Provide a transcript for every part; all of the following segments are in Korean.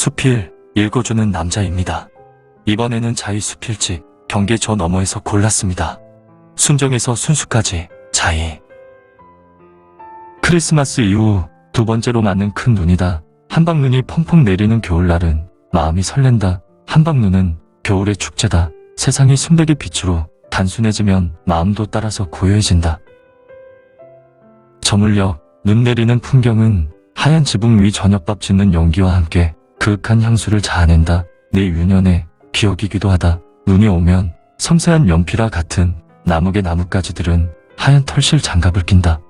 수필 읽어주는 남자입니다. 이번에는 자의 수필지 경계 저 너머에서 골랐습니다. 순정에서 순수까지 자의. 크리스마스 이후 두 번째로 맞는 큰 눈이다. 한방눈이 펑펑 내리는 겨울날은 마음이 설렌다. 한방눈은 겨울의 축제다. 세상이 순백의 빛으로 단순해지면 마음도 따라서 고요해진다. 저물녘 눈 내리는 풍경은 하얀 지붕 위 저녁밥 짓는 연기와 함께 그윽한 향수를 자아낸다. 내 유년의 기억이기도 하다. 눈이 오면 섬세한 연필화 같은 나무의 나뭇가지들은 하얀 털실 장갑을 낀다.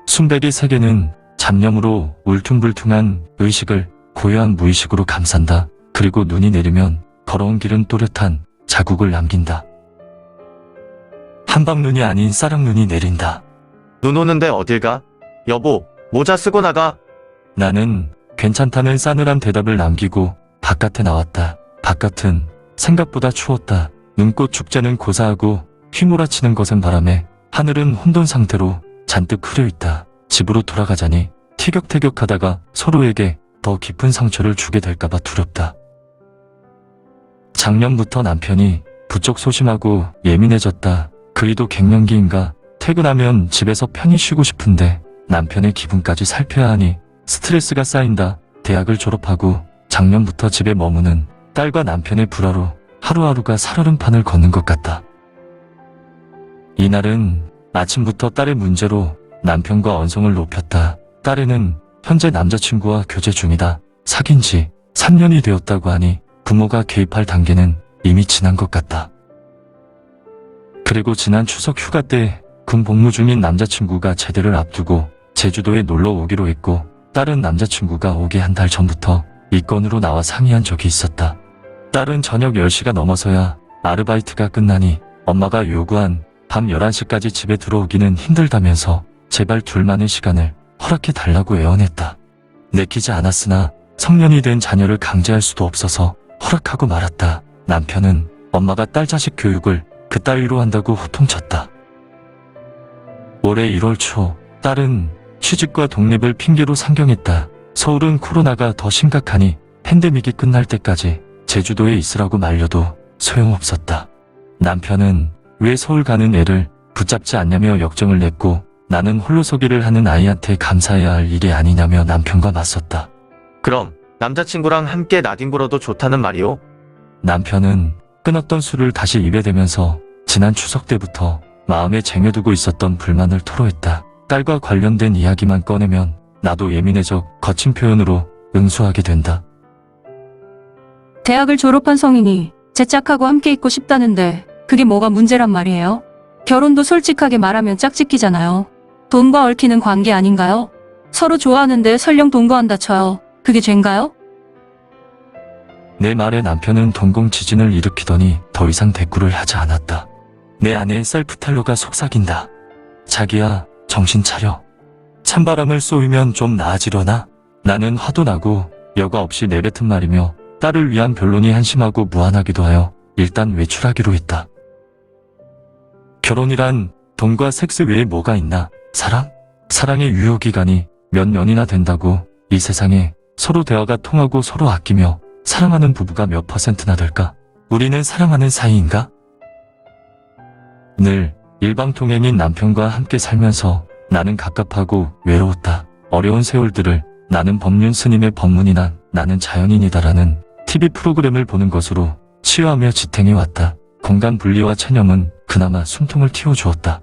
순백의 세계는 잡념으로 울퉁불퉁한 의식을 고요한 무의식으로 감싼다. 그리고 눈이 내리면 걸어온 길은 또렷한 자국을 남긴다. 한방눈이 아닌 쌀랑눈이 내린다. 눈 오는데 어딜 가? 여보, 모자 쓰고 나가. 나는 괜찮다는 싸늘한 대답을 남기고 바깥에 나왔다. 바깥은 생각보다 추웠다. 눈꽃 축제는 고사하고 휘몰아치는 것은 바람에 하늘은 혼돈 상태로 잔뜩 흐려있다. 집으로 돌아가자니 티격태격하다가 서로에게 더 깊은 상처를 주게 될까봐 두렵다. 작년부터 남편이 부쩍 소심하고 예민해졌다. 그이도 갱년기인가. 퇴근하면 집에서 편히 쉬고 싶은데 남편의 기분까지 살펴야 하니 스트레스가 쌓인다. 대학을 졸업하고 작년부터 집에 머무는 딸과 남편의 불화로 하루하루가 살얼음판을 걷는 것 같다. 이날은 아침부터 딸의 문제로 남편과 언성을 높였다. 딸에는 현재 남자친구와 교제 중이다. 사귄 지 3년이 되었다고 하니 부모가 개입할 단계는 이미 지난 것 같다. 그리고 지난 추석 휴가 때 군 복무 중인 남자친구가 제대를 앞두고 제주도에 놀러 오기로 했고 딸은 남자친구가 오기 한 달 전부터 이 건으로 나와 상의한 적이 있었다. 딸은 저녁 10시가 넘어서야 아르바이트가 끝나니 엄마가 요구한 밤 11시까지 집에 들어오기는 힘들다면서 제발 둘만의 시간을 허락해 달라고 애원했다. 내키지 않았으나 성년이 된 자녀를 강제할 수도 없어서 허락하고 말았다. 남편은 엄마가 딸 자식 교육을 그따위로 한다고 호통쳤다. 올해 1월 초 딸은 취직과 독립을 핑계로 상경했다. 서울은 코로나가 더 심각하니 팬데믹이 끝날 때까지 제주도에 있으라고 말려도 소용없었다. 남편은 왜 서울 가는 애를 붙잡지 않냐며 역정을 냈고 나는 홀로서기를 하는 아이한테 감사해야 할 일이 아니냐며 남편과 맞섰다. 그럼 남자친구랑 함께 나뒹 불어도 좋다는 말이오? 남편은 끊었던 술을 다시 입에 대면서 지난 추석 때부터 마음에 쟁여두고 있었던 불만을 토로했다. 딸과 관련된 이야기만 꺼내면 나도 예민해져 거친 표현으로 응수하게 된다. 대학을 졸업한 성인이 제 짝하고 함께 있고 싶다는데 그게 뭐가 문제란 말이에요? 결혼도 솔직하게 말하면 짝짓기잖아요. 돈과 얽히는 관계 아닌가요? 서로 좋아하는데 설령 동거한다 쳐요. 그게 죄인가요? 내 말에 남편은 동공지진을 일으키더니 더 이상 대꾸를 하지 않았다. 내 아내의 셀프탈로가 속삭인다. 자기야, 정신 차려. 찬바람을 쏘이면 좀 나아지려나? 나는 화도 나고 여과 없이 내뱉은 말이며 딸을 위한 변론이 한심하고 무한하기도 하여 일단 외출하기로 했다. 결혼이란 돈과 섹스 외에 뭐가 있나? 사랑? 사랑의 유효기간이 몇 년이나 된다고. 이 세상에 서로 대화가 통하고 서로 아끼며 사랑하는 부부가 몇 %나 될까? 우리는 사랑하는 사이인가? 늘 일방통행인 남편과 함께 살면서 나는 갑갑하고 외로웠다. 어려운 세월들을 나는 법륜 스님의 법문이나 나는 자연인이다라는 TV 프로그램을 보는 것으로 치유하며 지탱해왔다. 공간 분리와 체념은 그나마 숨통을 틔워주었다.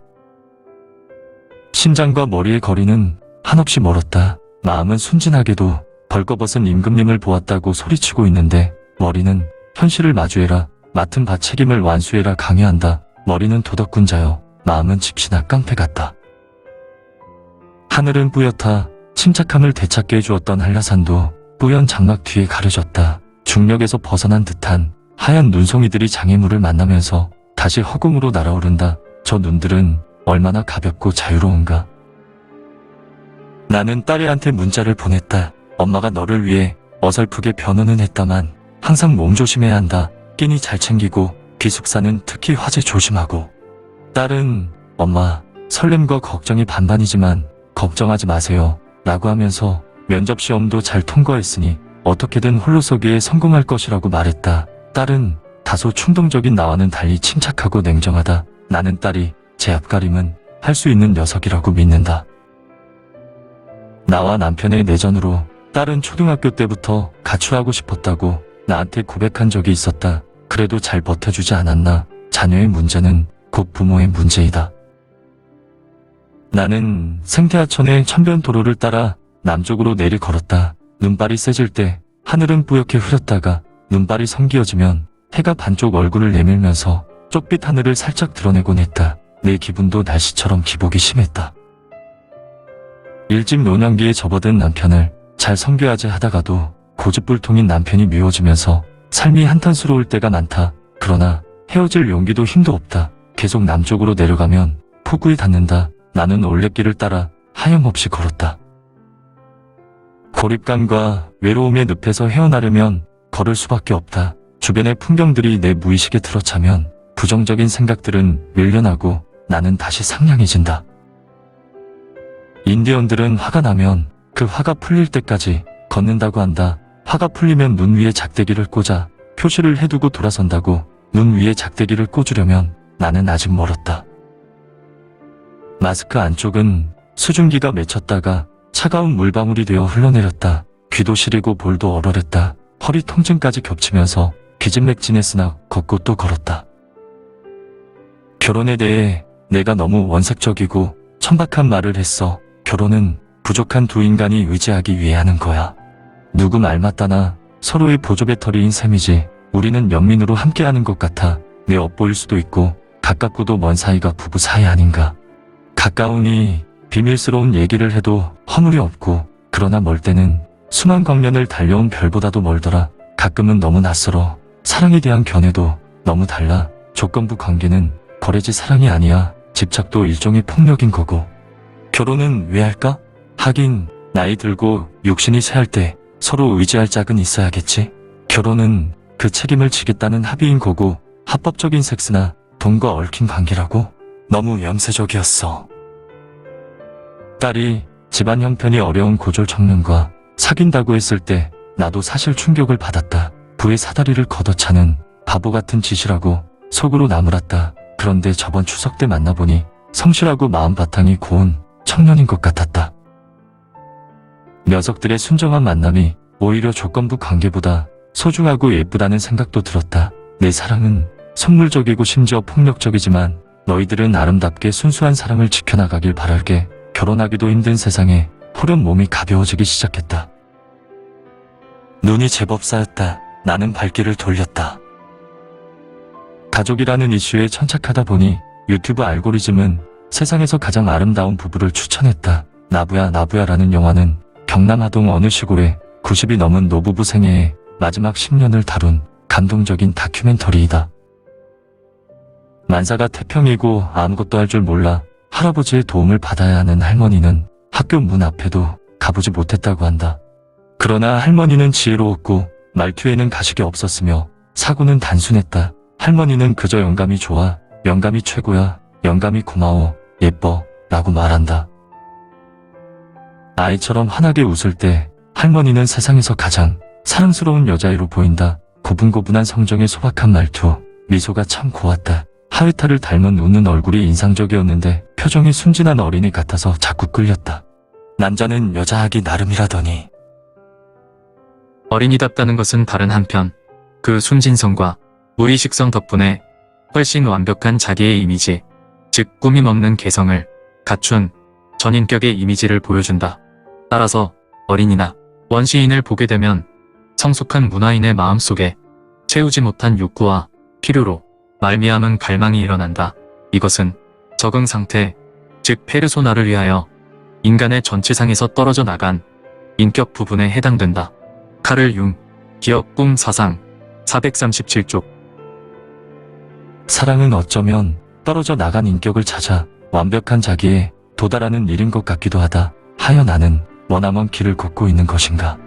심장과 머리의 거리는 한없이 멀었다. 마음은 순진하게도 벌거벗은 임금님을 보았다고 소리치고 있는데 머리는 현실을 마주해라. 맡은 바 책임을 완수해라 강요한다. 머리는 도덕군자여 마음은 집시나 깡패 같다. 하늘은 뿌옇다. 침착함을 되찾게 해주었던 한라산도 뿌연 장막 뒤에 가려졌다. 중력에서 벗어난 듯한 하얀 눈송이들이 장애물을 만나면서 다시 허공으로 날아오른다. 저 눈들은 얼마나 가볍고 자유로운가. 나는 딸애한테 문자를 보냈다. 엄마가 너를 위해 어설프게 변호는 했다만 항상 몸조심해야 한다. 끼니 잘 챙기고 기숙사는 특히 화재 조심하고. 딸은 엄마, 설렘과 걱정이 반반이지만 걱정하지 마세요 라고 하면서 면접시험도 잘 통과했으니 어떻게든 홀로 서기에 성공할 것이라고 말했다. 딸은 다소 충동적인 나와는 달리 침착하고 냉정하다. 나는 딸이 제 앞가림은 할 수 있는 녀석이라고 믿는다. 나와 남편의 내전으로 딸은 초등학교 때부터 가출하고 싶었다고 나한테 고백한 적이 있었다. 그래도 잘 버텨주지 않았나. 자녀의 문제는 곧 부모의 문제이다. 나는 생태하천의 천변도로를 따라 남쪽으로 내리걸었다. 눈발이 세질 때 하늘은 뿌옇게 흐렸다가 눈발이 성기어지면 해가 반쪽 얼굴을 내밀면서 쪽빛 하늘을 살짝 드러내곤 했다. 내 기분도 날씨처럼 기복이 심했다. 일집 노년기에 접어든 남편을 잘 섬겨야지 하다가도 고집불통인 남편이 미워지면서 삶이 한탄스러울 때가 많다. 그러나 헤어질 용기도 힘도 없다. 계속 남쪽으로 내려가면 폭우에 닿는다. 나는 올레길을 따라 하염없이 걸었다. 고립감과 외로움의 늪에서 헤어나려면 걸을 수밖에 없다. 주변의 풍경들이 내 무의식에 들어차면 부정적인 생각들은 밀려나고 나는 다시 상냥해진다. 인디언들은 화가 나면 그 화가 풀릴 때까지 걷는다고 한다. 화가 풀리면 눈 위에 작대기를 꽂아 표시를 해두고 돌아선다고. 눈 위에 작대기를 꽂으려면 나는 아직 멀었다. 마스크 안쪽은 수증기가 맺혔다가 차가운 물방울이 되어 흘러내렸다. 귀도 시리고 볼도 얼얼했다. 허리 통증까지 겹치면서 기진맥진했으나 걷고 또 걸었다. 결혼에 대해 내가 너무 원색적이고 천박한 말을 했어. 결혼은 부족한 두 인간이 의지하기 위해 하는 거야. 누구 말 맞다나 서로의 보조 배터리인 셈이지. 우리는 연민으로 함께하는 것 같아. 내 엇보일 수도 있고 가깝고도 먼 사이가 부부 사이 아닌가. 가까우니 비밀스러운 얘기를 해도 허물이 없고, 그러나 멀 때는 수만 광년을 달려온 별보다도 멀더라. 가끔은 너무 낯설어. 사랑에 대한 견해도 너무 달라. 조건부 관계는 거래지 사랑이 아니야. 집착도 일종의 폭력인 거고. 결혼은 왜 할까? 하긴 나이 들고 육신이 쇠할 때 서로 의지할 짝은 있어야겠지. 결혼은 그 책임을 지겠다는 합의인 거고, 합법적인 섹스나 돈과 얽힌 관계라고? 너무 염세적이었어. 딸이 집안 형편이 어려운 고졸 청년과 사귄다고 했을 때 나도 사실 충격을 받았다. 부의 사다리를 걷어차는 바보 같은 짓이라고 속으로 나무랐다. 그런데 저번 추석 때 만나보니 성실하고 마음 바탕이 고운 청년인 것 같았다. 녀석들의 순정한 만남이 오히려 조건부 관계보다 소중하고 예쁘다는 생각도 들었다. 내 사랑은 선물적이고 심지어 폭력적이지만 너희들은 아름답게 순수한 사랑을 지켜나가길 바랄게. 결혼하기도 힘든 세상에 호련 몸이 가벼워지기 시작했다. 눈이 제법 쌓였다. 나는 발길을 돌렸다. 가족이라는 이슈에 천착하다 보니 유튜브 알고리즘은 세상에서 가장 아름다운 부부를 추천했다. 나부야 나부야라는 영화는 경남 하동 어느 시골에 90이 넘은 노부부 생애의 마지막 10년을 다룬 감동적인 다큐멘터리이다. 만사가 태평이고 아무것도 할 줄 몰라 할아버지의 도움을 받아야 하는 할머니는 학교 문 앞에도 가보지 못했다고 한다. 그러나 할머니는 지혜로웠고 말투에는 가식이 없었으며 사고는 단순했다. 할머니는 그저 영감이 좋아, 영감이 최고야, 영감이 고마워, 예뻐 라고 말한다. 아이처럼 환하게 웃을 때 할머니는 세상에서 가장 사랑스러운 여자애로 보인다. 고분고분한 성정의 소박한 말투, 미소가 참 고왔다. 하회탈을 닮은 웃는 얼굴이 인상적이었는데 표정이 순진한 어린이 같아서 자꾸 끌렸다. 남자는 여자하기 나름이라더니. 어린이답다는 것은 다른 한편, 그 순진성과 무의식성 덕분에 훨씬 완벽한 자기의 이미지, 즉 꾸밈 없는 개성을 갖춘 전인격의 이미지를 보여준다. 따라서 어린이나 원시인을 보게 되면 성숙한 문화인의 마음속에 채우지 못한 욕구와 필요로 말미암은 갈망이 일어난다. 이것은 적응 상태, 즉 페르소나를 위하여 인간의 전체상에서 떨어져 나간 인격 부분에 해당된다. 카를 융, 기억, 꿈, 사상 437쪽. 사랑은 어쩌면 떨어져 나간 인격을 찾아 완벽한 자기에 도달하는 일인 것 같기도 하다. 하여 나는 머나먼 길을 걷고 있는 것인가.